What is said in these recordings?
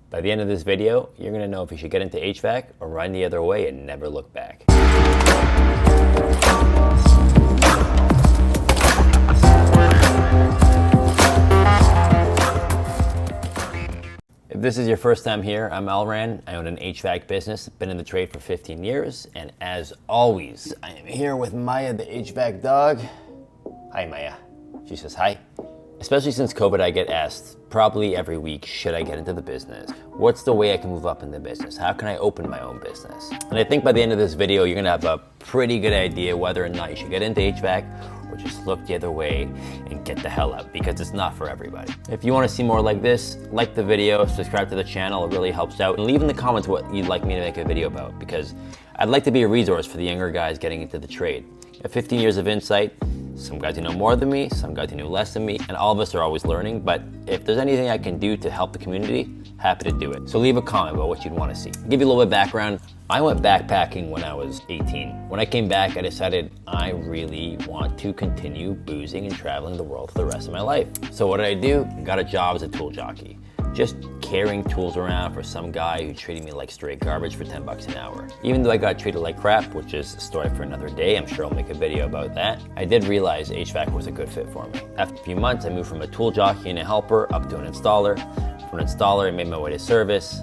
By the end of this video, you're gonna know if you should get into HVAC or run the other way and never look back. If this is your first time here, I'm Elran. I own an HVAC business, been in the trade for 15 years, and as always, I am here with Maya, the HVAC dog. Hi, Maya. She says hi. Especially since COVID, I get asked probably every week, should I get into the business? What's the way I can move up in the business? How can I open my own business? And I think by the end of this video, you're gonna have a pretty good idea whether or not you should get into HVAC or just look the other way and get the hell out, because it's not for everybody. If you wanna see more like this, like the video, subscribe to the channel, it really helps out. And leave in the comments what you'd like me to make a video about, because I'd like to be a resource for the younger guys getting into the trade. I have 15 years of insight. Some guys who know more than me, some guys who know less than me, and all of us are always learning, but if there's anything I can do to help the community, happy to do it. So leave a comment about what you'd want to see. I'll give you a little bit of background. I went backpacking when I was 18. When I came back, I decided I really want to continue boozing and traveling the world for the rest of my life. So what did I do? I got a job as a tool jockey. Just carrying tools around for some guy who treated me like straight garbage for 10 bucks an hour. Even though I got treated like crap, which is a story for another day, I'm sure I'll make a video about that, I did realize HVAC was a good fit for me. After a few months, I moved from a tool jockey and a helper up to an installer. From an installer, I made my way to service.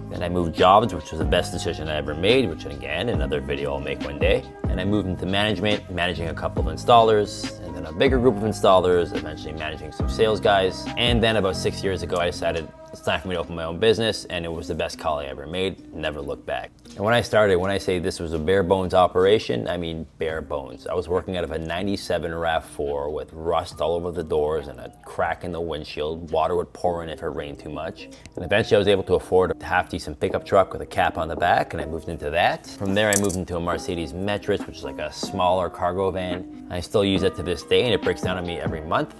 Then I moved jobs, which was the best decision I ever made, which again, another video I'll make one day. And I moved into management, managing a couple of installers, and then a bigger group of installers, eventually managing some sales guys. And then about 6 years ago, I decided it's time for me to open my own business, and it was the best call I ever made, never looked back. And when I started, when I say this was a bare bones operation, I mean bare bones. I was working out of a 97 RAV4 with rust all over the doors and a crack in the windshield. Water would pour in if it rained too much. And eventually I was able to afford a half-decent pickup truck with a cap on the back, and I moved into that. From there, I moved into a Mercedes Metris, which is like a smaller cargo van. I still use it to this day, and it breaks down on me every month.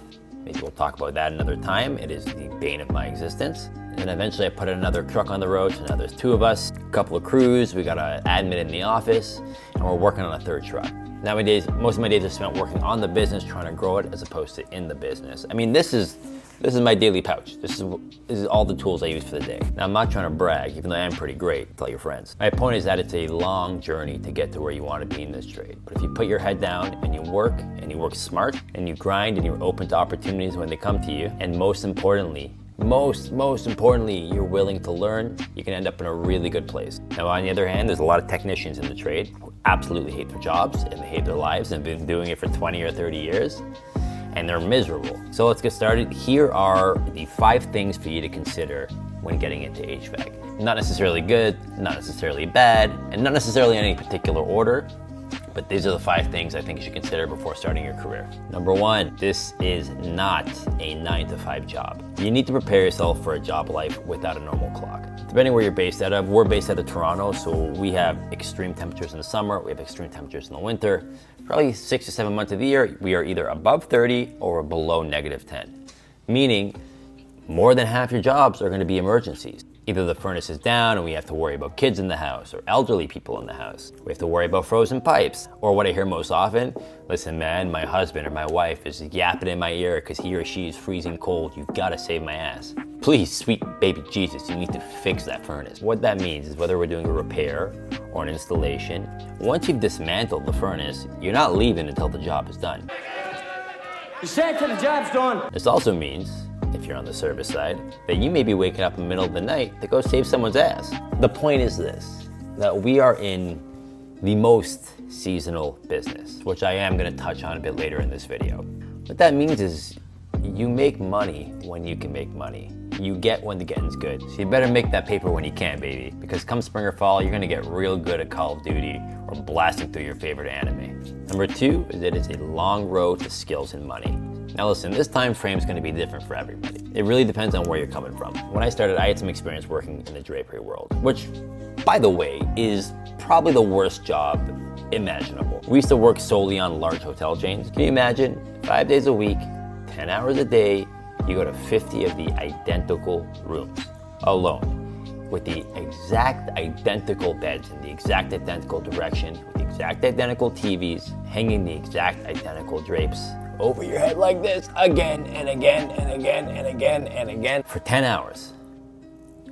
Maybe we'll talk about that another time. It is the bane of my existence. And eventually I put another truck on the road, so now there's two of us, a couple of crews, we got an admin in the office, and we're working on a third truck. Nowadays, most of my days are spent working on the business, trying to grow it as opposed to in the business. I mean, this is my daily pouch. This is all the tools I use for the day. Now, I'm not trying to brag, even though I am pretty great, tell your friends. My point is that it's a long journey to get to where you want to be in this trade. But if you put your head down and you work smart, and you grind, and you're open to opportunities when they come to you, and most importantly, you're willing to learn, you can end up in a really good place. Now, on the other hand, there's a lot of technicians in the trade who absolutely hate their jobs and they hate their lives and have been doing it for 20 or 30 years. And they're miserable. So let's get started. Here are the 5 things for you to consider when getting into HVAC. Not necessarily good, not necessarily bad, and not necessarily in any particular order, but these are the 5 things I think you should consider before starting your career. Number 1, this is not a 9-to-5 job. You need to prepare yourself for a job life without a normal clock. Depending where you're based out of, we're based out of Toronto, so we have extreme temperatures in the summer, we have extreme temperatures in the winter. Probably 6 to 7 months of the year, we are either above 30 or below -10. Meaning, more than half your jobs are gonna be emergencies. Either the furnace is down and we have to worry about kids in the house or elderly people in the house. We have to worry about frozen pipes. Or what I hear most often, listen man, my husband or my wife is yapping in my ear because he or she is freezing cold. You've gotta save my ass. Please, sweet baby Jesus, you need to fix that furnace. What that means is whether we're doing a repair or an installation, once you've dismantled the furnace, you're not leaving until the job is done. You say it till the job's done. This also means, if you're on the service side, that you may be waking up in the middle of the night to go save someone's ass. The point is this, that we are in the most seasonal business, which I am gonna touch on a bit later in this video. What that means is you make money when you can make money. You get when the getting's good. So you better make that paper when you can, baby, because come spring or fall, you're gonna get real good at Call of Duty or blasting through your favorite anime. Number 2 is that it's a long road to skills and money. Now listen, this time frame is going to be different for everybody. It really depends on where you're coming from. When I started, I had some experience working in the drapery world, which, by the way, is probably the worst job imaginable. We used to work solely on large hotel chains. Can you imagine? 5 days a week, 10 hours a day, you go to 50 of the identical rooms alone, with the exact identical beds in the exact identical direction, with the exact identical TVs, hanging the exact identical drapes over your head like this again and again and again and again and again for 10 hours.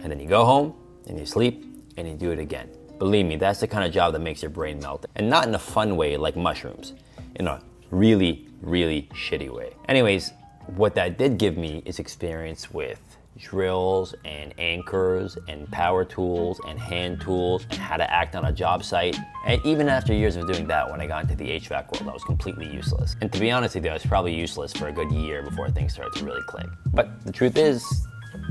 and then you go home and you sleep and you do it again. Believe me, that's the kind of job that makes your brain melt. And not in a fun way like mushrooms, in a really, really shitty way. Anyways, what that did give me is experience with drills and anchors and power tools and hand tools and how to act on a job site. And even after years of doing that, when I got into the HVAC world, I was completely useless. And to be honest with you, I was probably useless for a good year before things started to really click. But the truth is,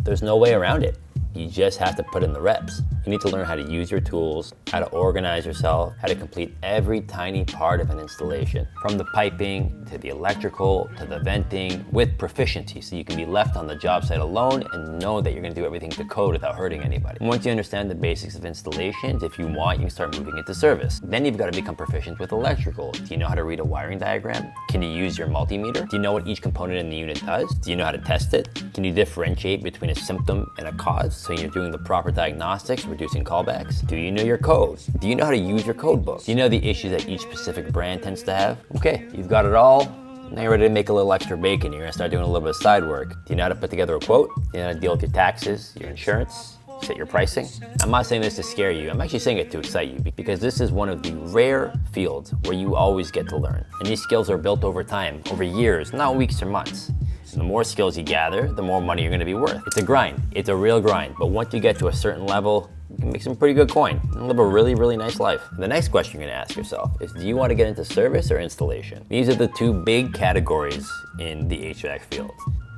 there's no way around it. You just have to put in the reps. You need to learn how to use your tools, how to organize yourself, how to complete every tiny part of an installation, from the piping to the electrical to the venting, with proficiency, so you can be left on the job site alone and know that you're gonna do everything to code without hurting anybody. And once you understand the basics of installations, if you want, you can start moving into service. Then you've got to become proficient with electrical. Do you know how to read a wiring diagram? Can you use your multimeter? Do you know what each component in the unit does? Do you know how to test it? Can you differentiate between a symptom and a cause, so you're doing the proper diagnostics, reducing callbacks? Do you know your codes? Do you know how to use your code book? Do you know the issues that each specific brand tends to have? Okay, you've got it all. Now you're ready to make a little extra bacon. You're gonna start doing a little bit of side work. Do you know how to put together a quote? Do you know how to deal with your taxes, your insurance, set your pricing? I'm not saying this to scare you. I'm actually saying it to excite you, because this is one of the rare fields where you always get to learn. And these skills are built over time, over years, not weeks or months. And the more skills you gather, the more money you're gonna be worth. It's a grind, it's a real grind. But once you get to a certain level, you can make some pretty good coin and live a really, really nice life. The next question you're gonna ask yourself is, do you want to get into service or installation? These are the two big categories in the HVAC field.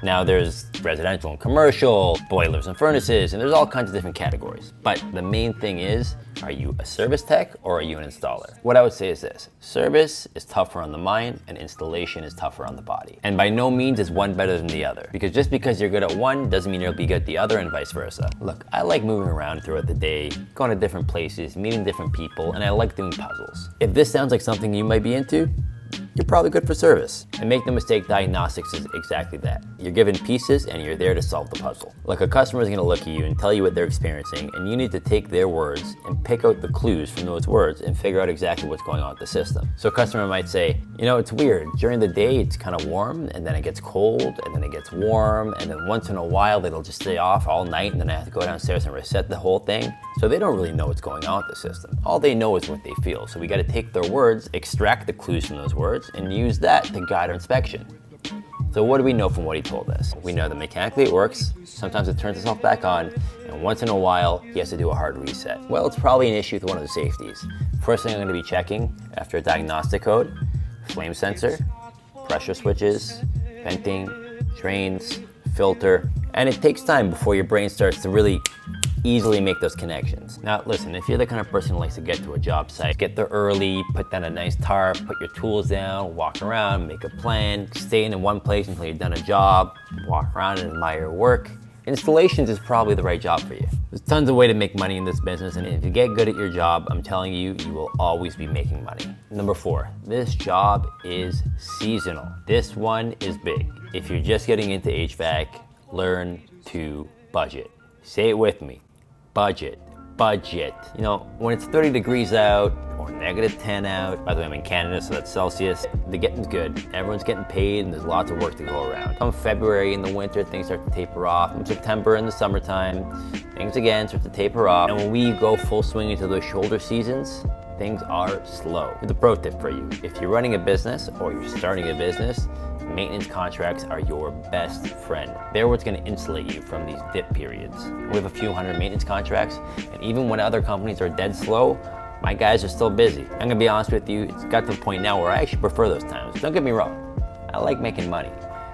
Now there's residential and commercial, boilers and furnaces, and there's all kinds of different categories. But the main thing is, are you a service tech or are you an installer? What I would say is this: service is tougher on the mind and installation is tougher on the body. And by no means is one better than the other, because just because you're good at one doesn't mean you'll be good at the other, and vice versa. Look, I like moving around throughout the day, going to different places, meeting different people, and I like doing puzzles. If this sounds like something you might be into, you're probably good for service. And make no mistake, diagnostics is exactly that. You're given pieces and you're there to solve the puzzle. Like, a customer is gonna look at you and tell you what they're experiencing, and you need to take their words and pick out the clues from those words and figure out exactly what's going on with the system. So a customer might say, you know, it's weird. During the day, it's kind of warm, and then it gets cold, and then it gets warm, and then once in a while, it'll just stay off all night, and then I have to go downstairs and reset the whole thing. So they don't really know what's going on with the system. All they know is what they feel. So we gotta take their words, extract the clues from those words, and use that to guide our inspection. So what do we know from what he told us? We know that mechanically it works, sometimes it turns itself back on, and once in a while, he has to do a hard reset. Well, it's probably an issue with one of the safeties. First thing I'm gonna be checking after a diagnostic code: flame sensor, pressure switches, venting, drains, filter. And it takes time before your brain starts to really easily make those connections. Now listen, if you're the kind of person who likes to get to a job site, get there early, put down a nice tarp, put your tools down, walk around, make a plan, stay in one place until you've done a job, walk around and admire your work, installations is probably the right job for you. There's tons of ways to make money in this business, and if you get good at your job, I'm telling you, you will always be making money. Number 4, this job is seasonal. This one is big. If you're just getting into HVAC, learn to budget. Say it with me. Budget, budget. You know, when it's 30 degrees out or -10 out, by the way, I'm in Canada, so that's Celsius, the getting's good. Everyone's getting paid and there's lots of work to go around. Come February in the winter, things start to taper off. In September in the summertime, things again start to taper off. And when we go full swing into those shoulder seasons, things are slow. Here's a pro tip for you. If you're running a business or you're starting a business, maintenance contracts are your best friend. They're what's gonna insulate you from these dip periods. We have a few hundred maintenance contracts, and even when other companies are dead slow, my guys are still busy. I'm gonna be honest with you, it's got to the point now where I actually prefer those times. Don't get me wrong, I like making money.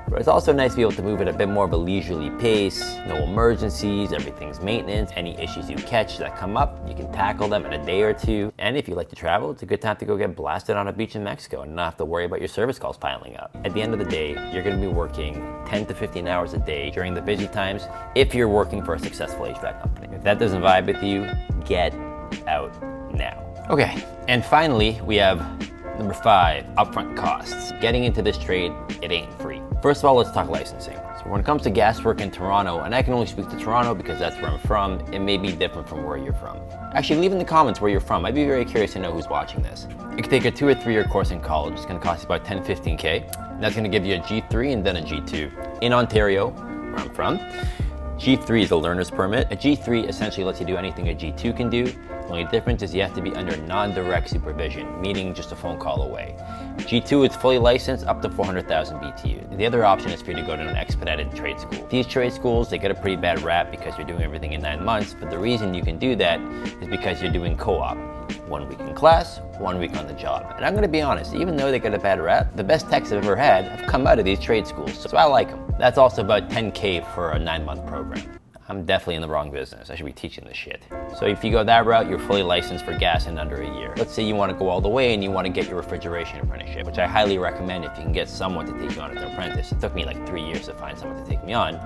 But it's also nice to be able to move at a bit more of a leisurely pace, no emergencies, everything's maintenance. Any issues you catch that come up, you can tackle them in a day or two. And if you like to travel, it's a good time to go get blasted on a beach in Mexico and not have to worry about your service calls piling up. At the end of the day, you're gonna be working 10 to 15 hours a day during the busy times if you're working for a successful HVAC company. If that doesn't vibe with you, get out now. Okay, and finally, we have number 5, upfront costs. Getting into this trade, it ain't free. First of all, let's talk licensing. So when it comes to gas work in Toronto, and I can only speak to Toronto because that's where I'm from, it may be different from where you're from. Actually, leave in the comments where you're from. I'd be very curious to know who's watching this. You can take a 2 or 3 year course in college. It's gonna cost you about 10, 15K. And that's gonna give you a G3 and then a G2. In Ontario, where I'm from, G3 is a learner's permit. A G3 essentially lets you do anything a G2 can do. The only difference is you have to be under non-direct supervision, meaning just a phone call away. G2 is fully licensed up to 400,000 BTU. The other option is for you to go to an expedited trade school. These trade schools, they get a pretty bad rap because you're doing everything in 9 months, but the reason you can do that is because you're doing co-op. 1 week in class, 1 week on the job. And I'm gonna be honest, even though they get a bad rap, the best techs I've ever had have come out of these trade schools, so I like them. That's also about 10K for a 9-month program. I'm definitely in the wrong business. I should be teaching this shit. So if you go that route, you're fully licensed for gas in under a year. Let's say you want to go all the way and you want to get your refrigeration apprenticeship, which I highly recommend if you can get someone to take you on as an apprentice. It took me like 3 years to find someone to take me on,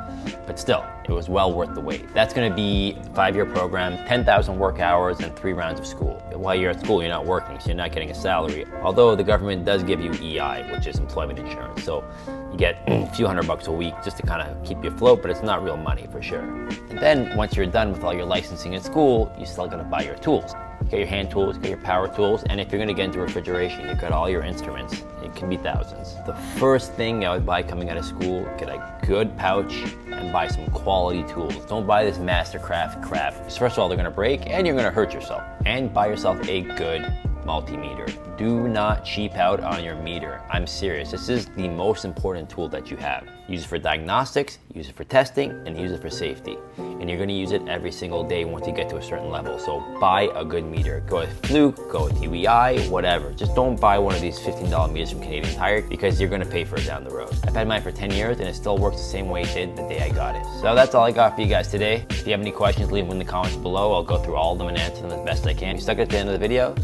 but still, it was well worth the wait. That's going to be a 5-year program, 10,000 work hours, and 3 rounds of school. While you're at school, you're not working, so you're not getting a salary. Although the government does give you EI, which is employment insurance. So you get a few $100 a week just to kind of keep you afloat, but it's not real money for sure. And then once you're done with all your licensing at school, you still gotta buy your tools. You got your hand tools, you got your power tools, and if you're gonna get into refrigeration, you've got all your instruments. It can be thousands. The first thing I would buy coming out of school, get a good pouch and buy some quality tools. Don't buy this Mastercraft crap. Because first of all, they're gonna break and you're gonna hurt yourself. And buy yourself a good multimeter. Do not cheap out on your meter. I'm serious. This is the most important tool that you have. Use it for diagnostics, use it for testing, and use it for safety. And you're gonna use it every single day once you get to a certain level. So buy a good meter. Go with Hvac, go with UEI, whatever. Just don't buy one of these $15 meters from Canadian Tire because you're gonna pay for it down the road. I've had mine for 10 years and it still works the same way it did the day I got it. So that's all I got for you guys today. If you have any questions, leave them in the comments below. I'll go through all of them and answer them as best I can. If you stuck at the end of the video,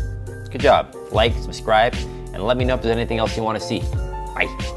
good job. Like, subscribe, and let me know if there's anything else you want to see. Bye.